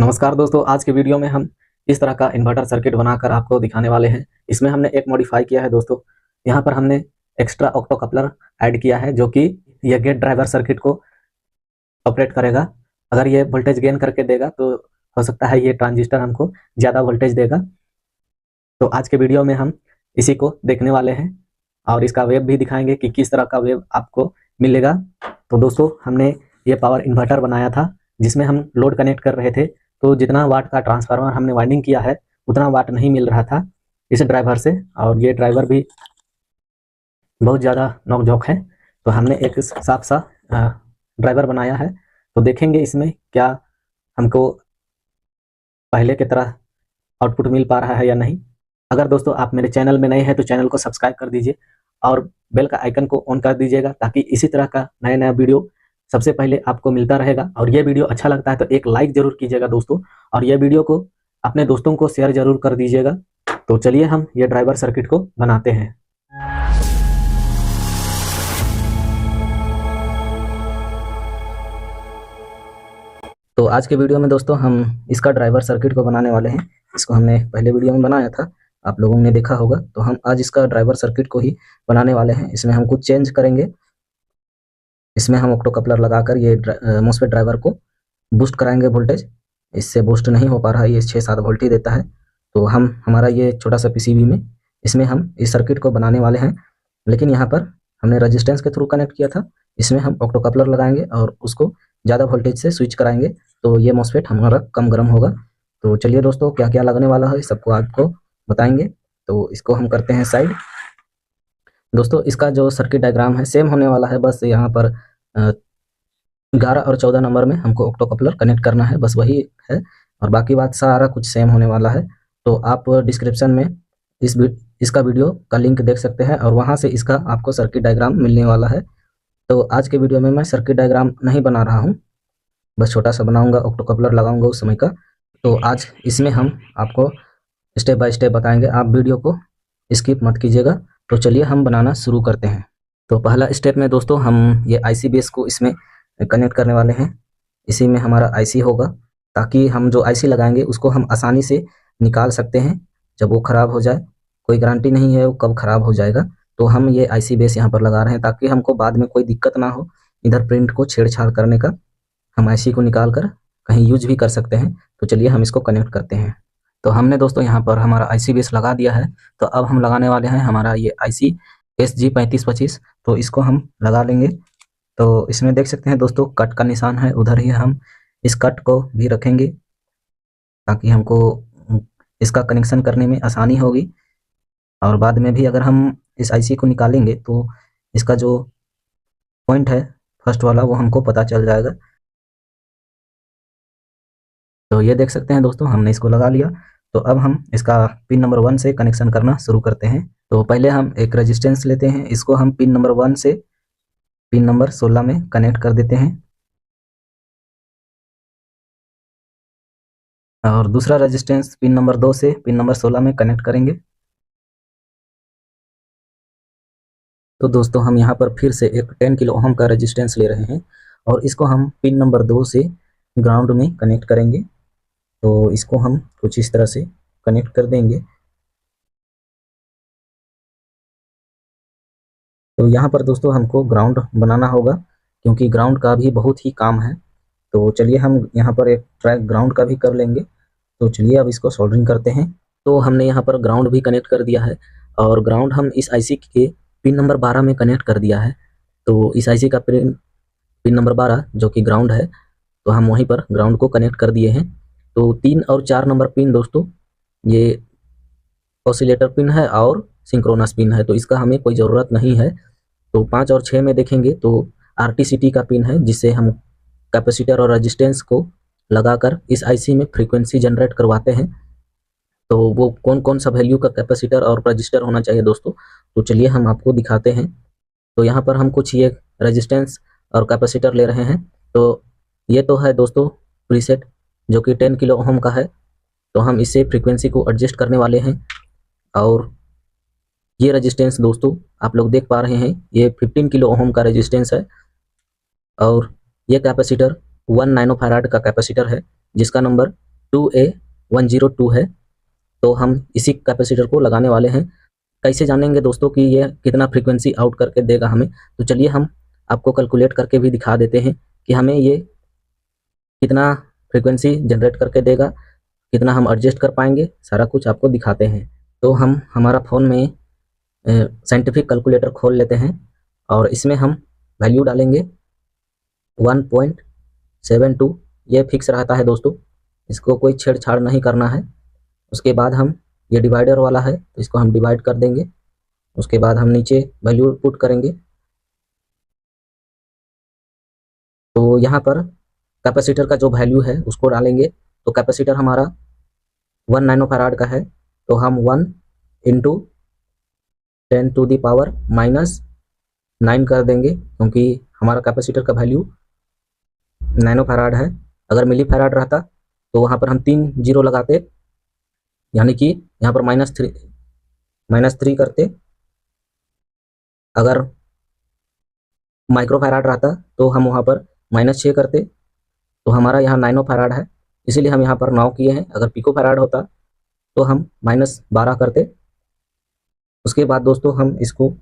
नमस्कार दोस्तों, आज के वीडियो में हम इस तरह का इन्वर्टर सर्किट बनाकर आपको दिखाने वाले हैं। इसमें हमने एक मॉडिफाई किया है दोस्तों। यहाँ पर हमने एक्स्ट्रा ऑक्टो कपलर ऐड किया है जो कि यह गेट ड्राइवर सर्किट को ऑपरेट करेगा। अगर ये वोल्टेज गेन करके देगा तो हो सकता है ये ट्रांजिस्टर हमको ज़्यादा वोल्टेज देगा। तो आज के वीडियो में हम इसी को देखने वाले हैं और इसका वेव भी दिखाएंगे कि किस तरह का वेव आपको मिलेगा। तो दोस्तों, हमने ये पावर इन्वर्टर बनाया था जिसमें हम लोड कनेक्ट कर रहे थे। तो जितना वाट का ट्रांसफार्मर हमने वाइंडिंग किया है उतना वाट नहीं मिल रहा था इस ड्राइवर से, और ये ड्राइवर भी बहुत ज़्यादा नोकझोंक है। तो हमने एक साफ सा ड्राइवर बनाया है। तो देखेंगे इसमें क्या हमको पहले की तरह आउटपुट मिल पा रहा है या नहीं। अगर दोस्तों आप मेरे चैनल में नए हैं तो चैनल को सब्सक्राइब कर दीजिए और बेल का आइकन को ऑन कर दीजिएगा ताकि इसी तरह का नया नया वीडियो सबसे पहले आपको मिलता रहेगा। और ये वीडियो अच्छा लगता है तो एक लाइक जरूर कीजिएगा दोस्तों, और ये वीडियो को अपने दोस्तों को शेयर जरूर कर दीजिएगा। तो चलिए हम ये ड्राइवर सर्किट को बनाते हैं। तो आज के वीडियो में दोस्तों हम इसका ड्राइवर सर्किट को बनाने वाले हैं। इसको हमने पहले वीडियो में बनाया था, आप लोगों ने देखा होगा। तो हम आज इसका ड्राइवर सर्किट को ही बनाने वाले हैं। इसमें हम कुछ चेंज करेंगे। इसमें हम ऑक्टो कपलर लगाकर ये मॉसफेट ड्राइवर को बूस्ट कराएंगे वोल्टेज। इससे बूस्ट नहीं हो पा रहा है, ये 6-7 वोल्ट ही देता है। तो हमारा ये छोटा सा पीसीबी में इसमें हम इस सर्किट को बनाने वाले हैं। लेकिन यहाँ पर हमने रजिस्टेंस के थ्रू कनेक्ट किया था। इसमें हम ऑक्टो कपलर लगाएंगे और उसको ज़्यादा वोल्टेज से स्विच कराएंगे तो ये मॉसफेट हमारा कम गर्म होगा। तो चलिए दोस्तों, क्या क्या लगने वाला है सबको आपको बताएंगे। तो इसको हम करते हैं साइड। दोस्तों, इसका जो सर्किट डायग्राम है सेम होने वाला है, बस यहाँ पर 11 और 14 नंबर में हमको ऑक्टो कपलर कनेक्ट करना है, बस वही है। और बाकी बात सारा कुछ सेम होने वाला है। तो आप डिस्क्रिप्शन में इसका वीडियो का लिंक देख सकते हैं और वहाँ से इसका आपको सर्किट डायग्राम मिलने वाला है। तो आज के वीडियो में मैं सर्किट डायग्राम नहीं बना रहा हूँ, बस छोटा सा बनाऊंगा, ऑक्टो कपलर लगाऊंगा उस समय का। तो आज इसमें हम आपको स्टेप बाय स्टेप बताएंगे, आप वीडियो को स्किप मत कीजिएगा। तो चलिए हम बनाना शुरू करते हैं। तो पहला स्टेप में दोस्तों हम ये आईसी बेस को इसमें कनेक्ट करने वाले हैं। इसी में हमारा आईसी होगा ताकि हम जो आईसी लगाएंगे उसको हम आसानी से निकाल सकते हैं जब वो ख़राब हो जाए। कोई गारंटी नहीं है वो कब ख़राब हो जाएगा। तो हम ये आईसी बेस यहाँ पर लगा रहे हैं ताकि हमको बाद में कोई दिक्कत ना हो इधर प्रिंट को छेड़छाड़ करने का। हम आईसी को निकाल कर कहीं यूज भी कर सकते हैं। तो चलिए हम इसको कनेक्ट करते हैं। तो हमने दोस्तों यहाँ पर हमारा आईसी बेस लगा दिया है। तो अब हम लगाने वाले हैं हमारा ये आईसी SG3525। तो इसको हम लगा लेंगे। तो इसमें देख सकते हैं दोस्तों कट का निशान है, उधर ही हम इस कट को भी रखेंगे ताकि हमको इसका कनेक्शन करने में आसानी होगी। और बाद में भी अगर हम इस आईसी को निकालेंगे तो इसका जो पॉइंट है फर्स्ट वाला वो हमको पता चल जाएगा। तो ये देख सकते हैं दोस्तों हमने इसको लगा लिया। तो अब हम इसका पिन नंबर 1 से कनेक्शन करना शुरू करते हैं। तो पहले हम एक रेजिस्टेंस लेते हैं, इसको हम पिन नंबर 1 से पिन नंबर 16 में कनेक्ट कर देते हैं। और दूसरा रेजिस्टेंस पिन नंबर 2 से पिन नंबर 16 में कनेक्ट करेंगे। तो दोस्तों हम यहाँ पर फिर से एक 10 किलो ओम का रेजिस्टेंस ले रहे हैं और इसको हम पिन नंबर 2 से ग्राउंड में कनेक्ट करेंगे। तो इसको हम कुछ इस तरह से कनेक्ट कर देंगे। तो यहाँ पर दोस्तों हमको ग्राउंड बनाना होगा क्योंकि ग्राउंड का भी बहुत ही काम है। तो चलिए हम यहाँ पर एक ट्रैक ग्राउंड का भी कर लेंगे। तो चलिए अब इसको सोल्डरिंग करते हैं। तो हमने यहाँ पर ग्राउंड भी कनेक्ट कर दिया है और ग्राउंड हम इस आईसी के पिन नंबर 12 में कनेक्ट कर दिया है। तो इस आईसी का पिन नंबर 12 जो कि ग्राउंड है, तो हम वहीं पर ग्राउंड को कनेक्ट कर दिए हैं। तो 3 और 4 नंबर पिन दोस्तों ये ऑसिलेटर पिन है और सिंक्रोनस पिन है, तो इसका हमें कोई ज़रूरत नहीं है। तो 5 और 6 में देखेंगे तो RTCT का पिन है जिससे हम कैपेसिटर और रेजिस्टेंस को लगाकर इस आईसी में फ्रीक्वेंसी जनरेट करवाते हैं। तो वो कौन कौन सा वैल्यू का कैपेसिटर और रजिस्टर होना चाहिए दोस्तों, तो चलिए हम आपको दिखाते हैं। तो यहाँ पर हम कुछ ये रेजिस्टेंस और कैपेसिटर ले रहे हैं। तो ये तो है दोस्तों प्रीसेट जो कि 10 किलो ओम का है। तो हम इससे फ्रीक्वेंसी को एडजस्ट करने वाले हैं। और ये रेजिस्टेंस दोस्तों आप लोग देख पा रहे हैं, ये 15 किलो ओम का रेजिस्टेंस है। और ये कैपेसिटर 1 नैनो फैराड का कैपेसिटर है जिसका नंबर 2A102 है। तो हम इसी कैपेसिटर को लगाने वाले हैं। कैसे जानेंगे दोस्तों कि ये कितना फ्रीक्वेंसी आउट करके देगा हमें? तो चलिए हम आपको कैलकुलेट करके भी दिखा देते हैं कि हमें ये कितना फ्रीक्वेंसी जनरेट करके देगा, कितना हम एडजस्ट कर पाएंगे, सारा कुछ आपको दिखाते हैं। तो हम हमारा फ़ोन में साइंटिफिक कैलकुलेटर खोल लेते हैं और इसमें हम वैल्यू डालेंगे 1.72। ये फिक्स रहता है दोस्तों, इसको कोई छेड़छाड़ नहीं करना है। उसके बाद हम ये डिवाइडर वाला है तो इसको हम डिवाइड कर देंगे। उसके बाद हम नीचे वैल्यू पुट करेंगे। तो यहाँ पर कैपेसिटर का जो वैल्यू है उसको डालेंगे। तो कैपेसिटर हमारा 1 नैनो फैराड का है, तो हम 1 इंटू 10⁻⁻9 कर देंगे, क्योंकि हमारा कैपेसिटर का वैल्यू नैनो फैराड है। अगर मिली फैराड रहता तो वहाँ पर हम 3 जीरो लगाते, यानी कि यहाँ पर -3 करते। अगर माइक्रो फैराड रहता तो हम वहाँ पर -6 करते। तो हमारा यहाँ नैनो फैराड है, इसीलिए हम यहाँ पर 9 किए हैं। अगर पिको फैराड होता तो हम -12 करते। उसके बाद दोस्तों हम इसको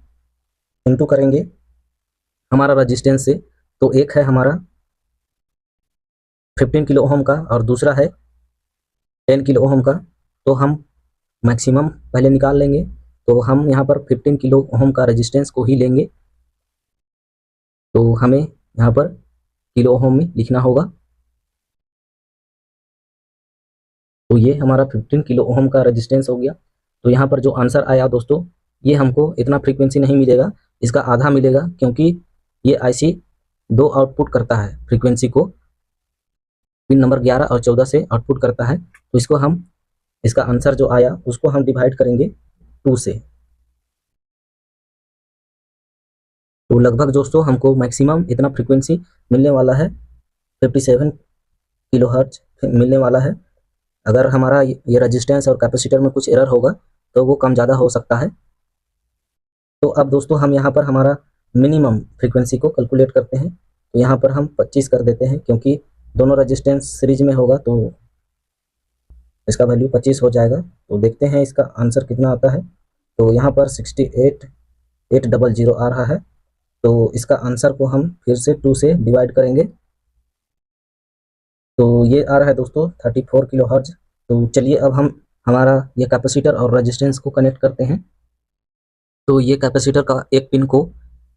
इंटू करेंगे हमारा रजिस्टेंस से। तो एक है हमारा 15 किलो ओम का और दूसरा है 10 किलो ओम का। तो हम मैक्सिमम पहले निकाल लेंगे। तो हम यहाँ पर 15 किलो ओम का रजिस्टेंस को ही लेंगे, तो हमें यहाँ पर किलो ओम में लिखना होगा। तो ये हमारा 15 किलो ओम का रजिस्टेंस हो गया। तो यहाँ पर जो आंसर आया दोस्तों, ये हमको इतना फ्रीक्वेंसी नहीं मिलेगा, इसका आधा मिलेगा, क्योंकि ये आईसी 2 आउटपुट करता है फ्रीक्वेंसी को, पिन नंबर 11 और 14 से आउटपुट करता है। तो इसको हम, इसका आंसर जो आया उसको हम डिवाइड करेंगे 2 से। तो लगभग दोस्तों हमको मैक्सिमम इतना फ्रीक्वेंसी मिलने वाला है, 57 किलोहर्ट्ज मिलने वाला है। अगर हमारा ये रजिस्टेंस और कैपेसिटर में कुछ एरर होगा तो वो कम ज़्यादा हो सकता है। तो अब दोस्तों हम यहाँ पर हमारा मिनिमम फ्रीक्वेंसी को कैलकुलेट करते हैं। तो यहाँ पर हम 25 कर देते हैं, क्योंकि दोनों रजिस्टेंस सीरीज में होगा तो इसका वैल्यू 25 हो जाएगा। तो देखते हैं इसका आंसर कितना आता है। तो यहाँ पर 68,800 आ रहा है। तो इसका आंसर को हम फिर से 2 से डिवाइड करेंगे। तो ये आ रहा है दोस्तों 34 किलो हर्ट्ज। तो चलिए अब हम हमारा ये कैपेसिटर और रेजिस्टेंस को कनेक्ट करते हैं। तो ये कैपेसिटर का एक पिन को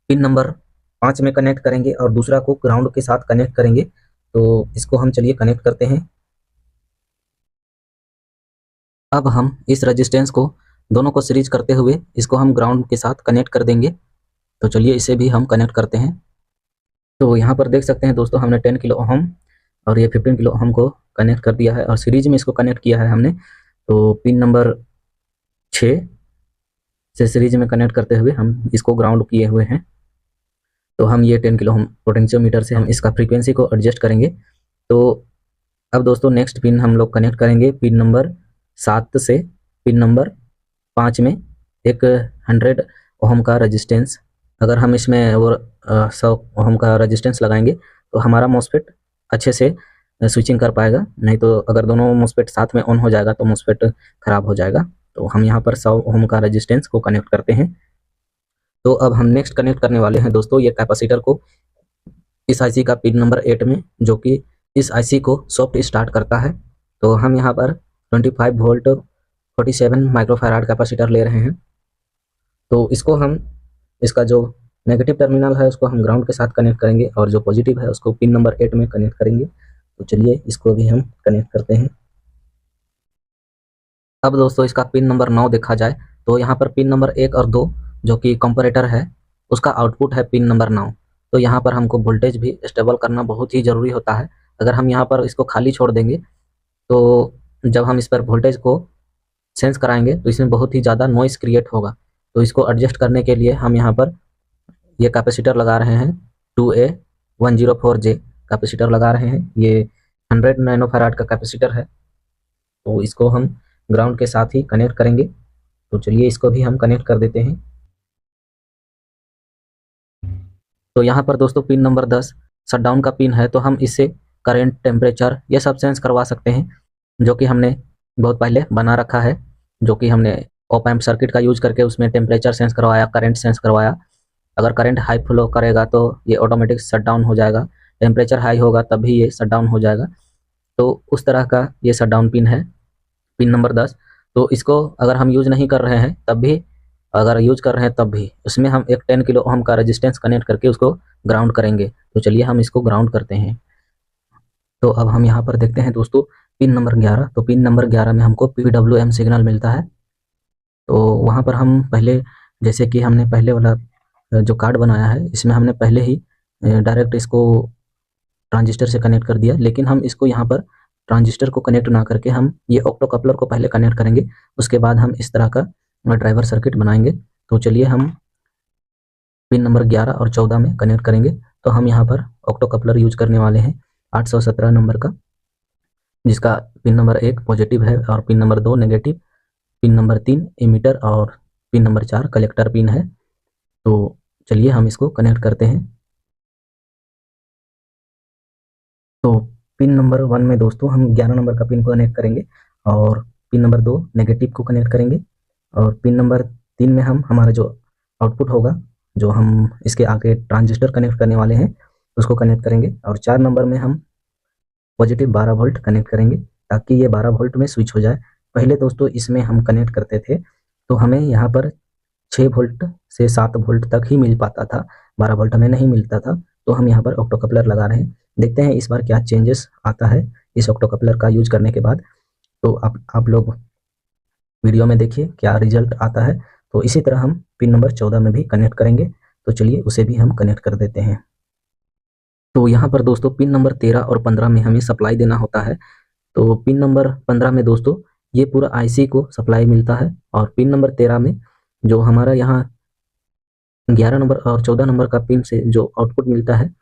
पिन नंबर 5 में कनेक्ट करेंगे और दूसरा को ग्राउंड के साथ कनेक्ट करेंगे। तो इसको हम चलिए कनेक्ट करते हैं। अब हम इस रेजिस्टेंस को दोनों को सीरीज करते हुए इसको हम ग्राउंड के साथ कनेक्ट कर देंगे। तो चलिए इसे भी हम कनेक्ट करते हैं। तो यहाँ पर देख सकते हैं दोस्तों, हमने 10 किलो ओम और ये 15 किलो ओम को कनेक्ट कर दिया है और सीरीज में इसको कनेक्ट किया है हमने। तो पिन नंबर 6 से सीरीज में कनेक्ट करते हुए हम इसको ग्राउंड किए हुए हैं। तो हम ये 10 किलो ओम पोटेंशियोमीटर से हम इसका फ्रीक्वेंसी को एडजस्ट करेंगे। तो अब दोस्तों नेक्स्ट पिन हम लोग कनेक्ट करेंगे पिन नंबर 7 से पिन नंबर 5 में एक 100 ओम का रेजिस्टेंस। अगर हम इसमें और 100 ओम का रेजिस्टेंस लगाएंगे तो हमारा मॉसफेट अच्छे से स्विचिंग कर पाएगा। नहीं तो अगर दोनों मॉसफेट साथ में ऑन हो जाएगा तो मॉसफेट खराब हो जाएगा। तो हम यहाँ पर 100 ओम का रेजिस्टेंस को कनेक्ट करते हैं। तो अब हम नेक्स्ट कनेक्ट करने वाले हैं दोस्तों ये कैपेसिटर को इस आईसी का पिन नंबर 8 में, जो कि इस आईसी को सॉफ्ट स्टार्ट करता है। तो हम यहाँ पर 25 वोल्ट 47 माइक्रोफैराड कैपेसिटर ले रहे हैं। तो इसको हम, इसका जो नेगेटिव टर्मिनल है उसको हम ग्राउंड के साथ कनेक्ट करेंगे और जो पॉजिटिव है उसको पिन नंबर 8 में कनेक्ट करेंगे। तो चलिए इसको भी हम कनेक्ट करते हैं। अब दोस्तों इसका पिन नंबर 9 देखा जाए तो यहाँ पर पिन नंबर 1 और 2 जो कि कंपैरेटर है उसका आउटपुट है पिन नंबर 9। तो यहाँ पर हमको वोल्टेज भी स्टेबल करना बहुत ही ज़रूरी होता है। अगर हम यहाँ पर इसको खाली छोड़ देंगे तो जब हम इस पर वोल्टेज को सेंस कराएंगे तो इसमें बहुत ही ज़्यादा नॉइस क्रिएट होगा। तो इसको एडजस्ट करने के लिए हम यहाँ पर ये कैपेसिटर लगा रहे हैं, 2A104J कैपेसिटर लगा रहे हैं। ये 100 नैनो फैराड का कैपेसिटर है। तो इसको हम ग्राउंड के साथ ही कनेक्ट करेंगे। तो चलिए इसको भी हम कनेक्ट कर देते हैं। तो यहाँ पर दोस्तों पिन नंबर 10 शटडाउन का पिन है, तो हम इससे करंट, टेम्परेचर ये सब सेंस करवा सकते हैं। जो कि हमने बहुत पहले बना रखा है, जो कि हमने ऑप एम्प सर्किट का यूज करके उसमें टेम्परेचर सेंस करवाया, करंट सेंस करवाया। अगर करंट हाई फ्लो करेगा तो ये ऑटोमेटिक शट डाउन हो जाएगा, टेम्परेचर हाई होगा तब भी ये शट डाउन हो जाएगा। तो उस तरह का ये शट डाउन पिन है, पिन नंबर 10। तो इसको अगर हम यूज नहीं कर रहे हैं तब भी, अगर यूज कर रहे हैं तब भी उसमें हम एक 10 किलो ओम का रेजिस्टेंस कनेक्ट करके उसको ग्राउंड करेंगे। तो चलिए हम इसको ग्राउंड करते हैं। तो अब हम यहाँ पर देखते हैं दोस्तों पिन नंबर 11। तो पिन नंबर 11 में हमको PWM सिग्नल मिलता है। तो वहाँ पर हम पहले, जैसे कि हमने पहले वाला जो कार्ड बनाया है इसमें हमने पहले ही डायरेक्ट इसको ट्रांजिस्टर से कनेक्ट कर दिया, लेकिन हम इसको यहाँ पर ट्रांजिस्टर को कनेक्ट ना करके हम ये ऑक्टो कपलर को पहले कनेक्ट करेंगे, उसके बाद हम इस तरह का ड्राइवर सर्किट बनाएंगे। तो चलिए हम पिन नंबर 11 और 14 में कनेक्ट करेंगे। तो हम यहाँ पर ऑक्टो कपलर यूज करने वाले हैं 817 नंबर का, जिसका पिन नंबर 1 पॉजिटिव है और pin number 2 negative, pin number 3 emitter और पिन नंबर 4 कलेक्टर पिन है। तो चलिए हम इसको कनेक्ट करते हैं। तो पिन नंबर 1 में दोस्तों हम 11 नंबर का पिन को कनेक्ट करेंगे और पिन नंबर 2 नेगेटिव को कनेक्ट करेंगे और पिन नंबर 3 में हम हमारा जो आउटपुट होगा, जो हम इसके आगे ट्रांजिस्टर कनेक्ट करने वाले हैं, उसको कनेक्ट करेंगे और 4 नंबर में हम पॉजिटिव 12 वोल्ट कनेक्ट करेंगे ताकि ये 12 वोल्ट में स्विच हो जाए। पहले दोस्तों इसमें हम कनेक्ट करते थे तो हमें यहाँ पर 6 वोल्ट से 7 वोल्ट तक ही मिल पाता था, 12 वोल्ट हमें नहीं मिलता था। तो हम यहाँ पर ऑक्टो कपलर लगा रहे हैं, देखते हैं इस बार क्या चेंजेस आता है इस ऑक्टो कपलर का यूज करने के बाद। तो आप लोग वीडियो में देखिए क्या रिजल्ट आता है। तो इसी तरह हम पिन नंबर 14 में भी कनेक्ट करेंगे। तो चलिए उसे भी हम कनेक्ट कर देते हैं। तो यहाँ पर दोस्तों पिन नंबर 13 और 15 में हमें सप्लाई देना होता है। तो पिन नंबर 15 में दोस्तों ये पूरा आईसी को सप्लाई मिलता है और पिन नंबर 13 में जो हमारा यहाँ 11 नंबर और 14 नंबर का पिन से जो आउटपुट मिलता है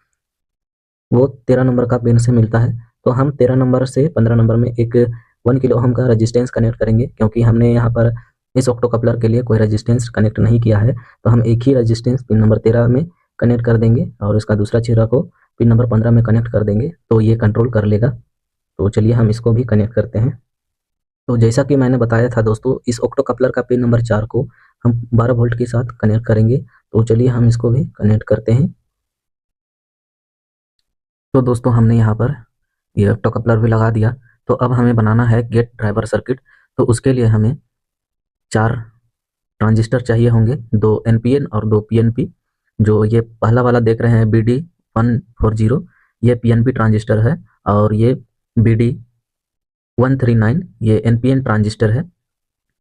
वो 13 नंबर का पिन से मिलता है। तो हम 13 नंबर से 15 नंबर में एक 1 किलो ओम का रजिस्टेंस कनेक्ट करेंगे, क्योंकि हमने यहाँ पर इस ऑक्टो कपलर के लिए कोई रजिस्टेंस कनेक्ट नहीं किया है। तो हम एक ही रजिस्टेंस पिन नंबर 13 में कनेक्ट कर देंगे और इसका दूसरा चेहरा को पिन नंबर 15 में कनेक्ट कर देंगे, तो ये कंट्रोल कर लेगा। तो चलिए हम इसको भी कनेक्ट करते हैं। तो जैसा कि मैंने बताया था दोस्तों, इस ऑक्टो कपलर का पिन नंबर 4 को हम 12 वोल्ट के साथ कनेक्ट करेंगे। तो चलिए हम इसको भी कनेक्ट करते हैं। तो दोस्तों हमने यहाँ पर ये ऑक्टो कपलर भी लगा दिया। तो अब हमें बनाना है गेट ड्राइवर सर्किट। तो उसके लिए हमें 4 ट्रांजिस्टर चाहिए होंगे, 2 NPN और 2 PNP। जो ये पहला वाला देख रहे हैं BD140, ये PNP ट्रांजिस्टर है और ये BD139 ये NPN ट्रांजिस्टर है।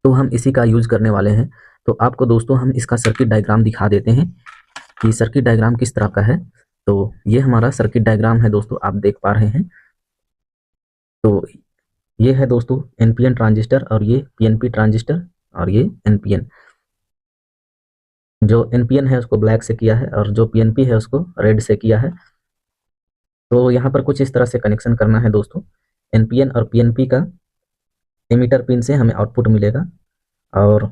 तो हम इसी का यूज करने वाले हैं। तो आपको दोस्तों हम इसका सर्किट डायग्राम दिखा देते हैं कि सर्किट डायग्राम किस तरह का है। तो ये हमारा सर्किट डायग्राम है दोस्तों, आप देख पा रहे हैं। तो ये है दोस्तों NPN ट्रांजिस्टर और ये PNP ट्रांजिस्टर और ये NPN। जो NPN है उसको ब्लैक से किया है और जो PNP है उसको रेड से किया है। तो यहाँ पर कुछ इस तरह से कनेक्शन करना है दोस्तों। NPN और PNP का एमीटर पिन से हमें आउटपुट मिलेगा और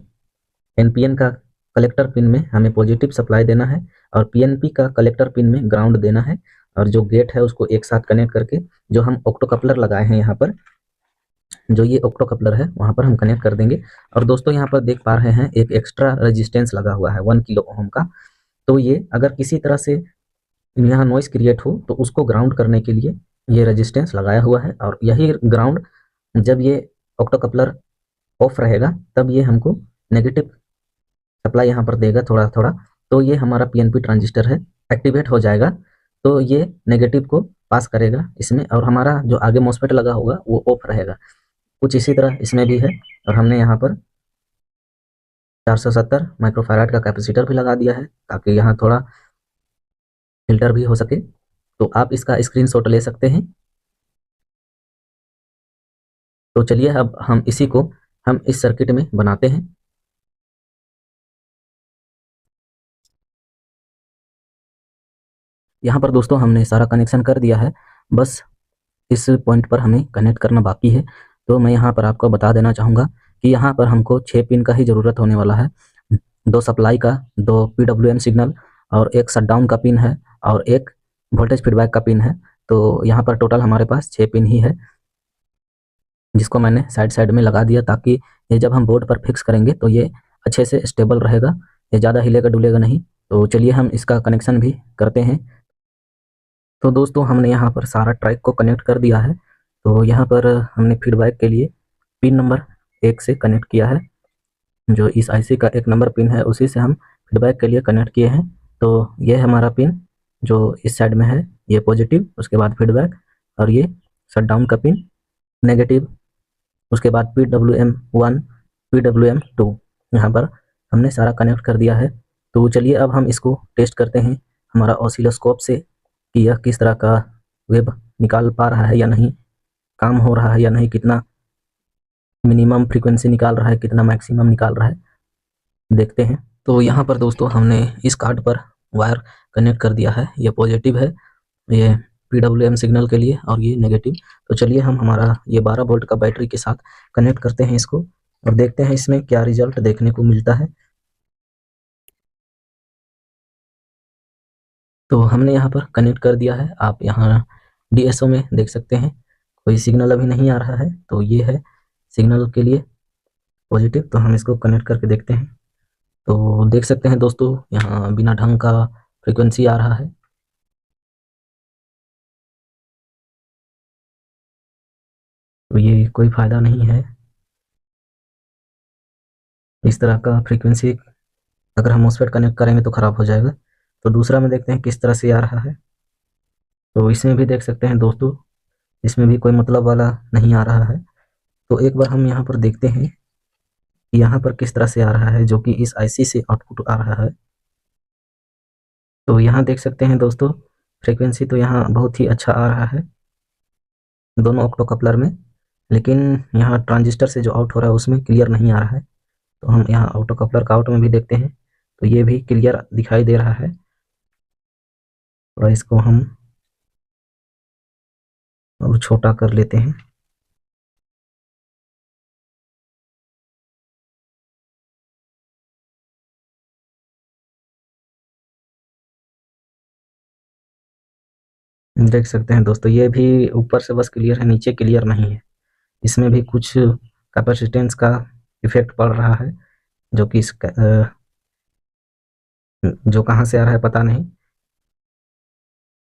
NPN का कलेक्टर पिन में हमें पॉजिटिव सप्लाई देना है और PNP का कलेक्टर पिन में ग्राउंड देना है। और जो गेट है उसको एक साथ कनेक्ट करके जो हम ऑक्टो कपलर लगाए हैं यहाँ पर, जो ये ऑक्टो कपलर है वहाँ पर हम कनेक्ट कर देंगे। और दोस्तों यहाँ पर देख पा रहे हैं एक एक्स्ट्रा रेजिस्टेंस लगा हुआ है 1 किलो ओम का। तो ये अगर किसी तरह से यहाँ नॉइस क्रिएट हो तो उसको ग्राउंड करने के लिए ये रेजिस्टेंस लगाया हुआ है। और यही ग्राउंड जब ये ऑक्टो कपलर ऑफ रहेगा तब ये हमको नेगेटिव सप्लाई यहाँ पर देगा थोड़ा थोड़ा। तो ये हमारा PNP ट्रांजिस्टर है, एक्टिवेट हो जाएगा तो ये नेगेटिव को पास करेगा इसमें और हमारा जो आगे मॉसफेट लगा होगा वो ऑफ रहेगा। कुछ इसी तरह इसमें भी है। और हमने यहाँ पर 470 माइक्रोफैराड का कैपेसिटर भी लगा दिया है ताकि यहाँ थोड़ा फिल्टर भी हो सके। तो आप इसका स्क्रीनशॉट ले सकते हैं। तो चलिए अब हम इसी को हम इस सर्किट में बनाते हैं। यहाँ पर दोस्तों हमने सारा कनेक्शन कर दिया है, बस इस पॉइंट पर हमें कनेक्ट करना बाकी है। तो मैं यहाँ पर आपको बता देना चाहूँगा कि यहाँ पर हमको 6 पिन का ही ज़रूरत होने वाला है। 2 सप्लाई का, 2 PWM सिग्नल और एक शटडाउन का पिन है और एक वोल्टेज फीडबैक का पिन है। तो यहाँ पर टोटल हमारे पास 6 पिन ही है। जिसको मैंने साइड साइड में लगा दिया, ताकि ये जब हम बोर्ड पर फिक्स करेंगे तो ये अच्छे से स्टेबल रहेगा, ये ज़्यादा हिलेगा डुलेगा नहीं। तो चलिए हम इसका कनेक्शन भी करते हैं। तो दोस्तों हमने यहाँ पर सारा ट्रैक को कनेक्ट कर दिया है। तो यहाँ पर हमने फीडबैक के लिए पिन नंबर 1 से कनेक्ट किया है, जो इस आईसी का 1 नंबर पिन है उसी से हम फीडबैक के लिए कनेक्ट किए हैं। तो ये हमारा पिन जो इस साइड में है ये पॉजिटिव, उसके बाद फीडबैक, और ये शटडाउन का पिन नेगेटिव, उसके बाद PWM1 PWM2 यहाँ पर हमने सारा कनेक्ट कर दिया है। तो चलिए अब हम इसको टेस्ट करते हैं हमारा ऑसिलोस्कोप से कि यह किस तरह का वेव निकाल पा रहा है या नहीं, काम हो रहा है या नहीं, कितना मिनिमम फ्रीक्वेंसी निकाल रहा है, कितना मैक्सिमम निकाल रहा है, देखते हैं। तो यहाँ पर दोस्तों हमने इस कार्ड पर वायर कनेक्ट कर दिया है, ये पॉजिटिव है, ये PWM सिग्नल के लिए, और ये नेगेटिव। तो चलिए हम हमारा ये 12 वोल्ट का बैटरी के साथ कनेक्ट करते हैं इसको, और देखते हैं इसमें क्या रिजल्ट देखने को मिलता है। तो हमने यहाँ पर कनेक्ट कर दिया है, आप यहाँ DSO में देख सकते हैं कोई सिग्नल अभी नहीं आ रहा है, तो ये है सिग्नल के लिए पॉजिटिव। तो हम इसको कनेक्ट करके देखते हैं। तो देख सकते हैं दोस्तों यहाँ बिना ढंग का फ्रीक्वेंसी आ रहा है। तो ये कोई फ़ायदा नहीं है, इस तरह का फ्रीक्वेंसी अगर हम MOSFET कनेक्ट करेंगे तो ख़राब हो जाएगा। तो दूसरा में देखते हैं किस तरह से आ रहा है। तो इसमें भी देख सकते हैं दोस्तों, इसमें भी कोई मतलब वाला नहीं आ रहा है। तो एक बार हम यहाँ पर देखते हैं कि यहाँ पर किस तरह से आ रहा है, जो कि इस आईसी से आउटपुट आ रहा है। तो यहाँ देख सकते हैं दोस्तों फ्रीक्वेंसी तो यहाँ बहुत ही अच्छा आ रहा है दोनों ऑक्टो कपलर में, लेकिन यहाँ ट्रांजिस्टर से जो आउट हो रहा है उसमें क्लियर नहीं आ रहा है। तो हम यहाँ ऑक्टो कपलर का आउट में भी देखते हैं, तो ये भी क्लियर दिखाई दे रहा है। और इसको हम और छोटा कर लेते हैं। देख सकते हैं दोस्तों ये भी ऊपर से बस क्लियर है, नीचे क्लियर नहीं है। इसमें भी कुछ कैपेसिटेंस का इफेक्ट पड़ रहा है, जो कि जो कहाँ से आ रहा है पता नहीं।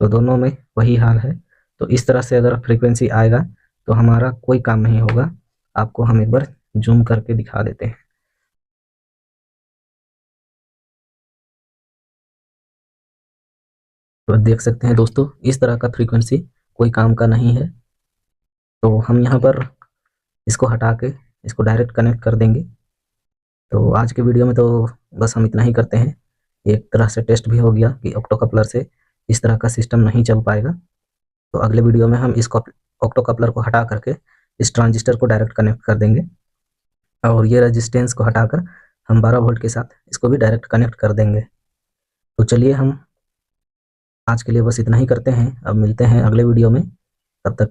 तो दोनों में वही हाल है। तो इस तरह से अगर फ्रीक्वेंसी आएगा तो हमारा कोई काम नहीं होगा। आपको हम एक बार जूम करके दिखा देते हैं। तो देख सकते हैं दोस्तों इस तरह का फ्रीक्वेंसी कोई काम का नहीं है। तो हम यहाँ पर इसको हटा के इसको डायरेक्ट कनेक्ट कर देंगे। तो आज के वीडियो में तो बस हम इतना ही करते हैं। एक तरह से टेस्ट भी हो गया कि ऑक्टो कपलर से इस तरह का सिस्टम नहीं चल पाएगा। तो अगले वीडियो में हम इस ऑक्टो कपलर को हटा करके इस ट्रांजिस्टर को डायरेक्ट कनेक्ट कर देंगे, और ये रेजिस्टेंस को हटाकर हम 12 वोल्ट के साथ इसको भी डायरेक्ट कनेक्ट कर देंगे। तो चलिए हम आज के लिए बस इतना ही करते हैं, अब मिलते हैं अगले वीडियो में, तब तक